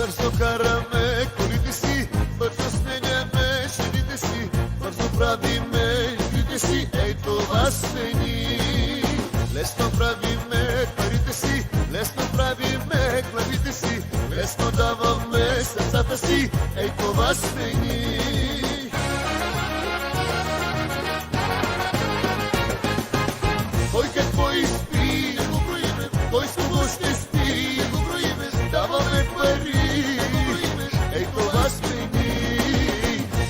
Бързо караме колите си, бързо сменяме жените си, бързо правиме игрите си, ей това сме ни. Лесно правиме парите си, лесно правиме главите си, лесно даваме сърцата си, ей това сме ни. Кой какво изпи, го броиме, кой с кого ще спи, го броиме, даваме пари, ей това сме ни.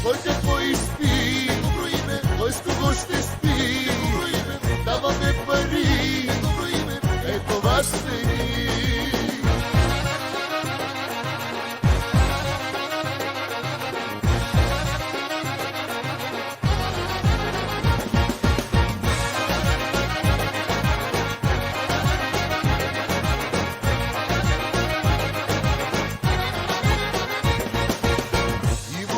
Кой какво изпи, го броиме, кой с кого ще спи, го броиме, даваме пари, ей това сме ни.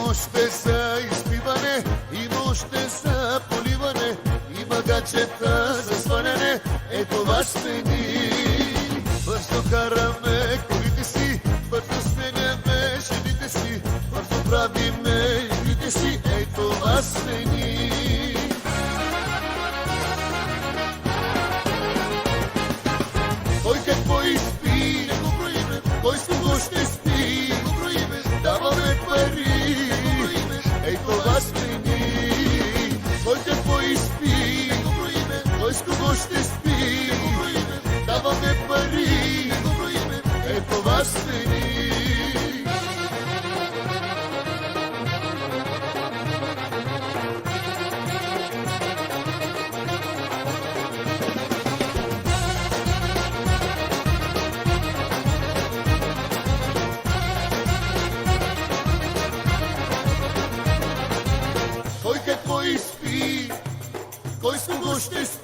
Още за изпиване, има още за поливане, има гаджета за сваляне, е това сме ни. Бързо караме колите си, бързо сменяме жените си, бързо правиме игрите си, е това сме ни. Кой какво изпи, го броиме, кой с кого ще спи, го броиме, даваме пари, ей това сме ни. Кой какво изпи, го броиме, кой с кого ще спи, го броиме, даваме пари, ей това сме ни. Кой какво изпи, кой с кого ще спи,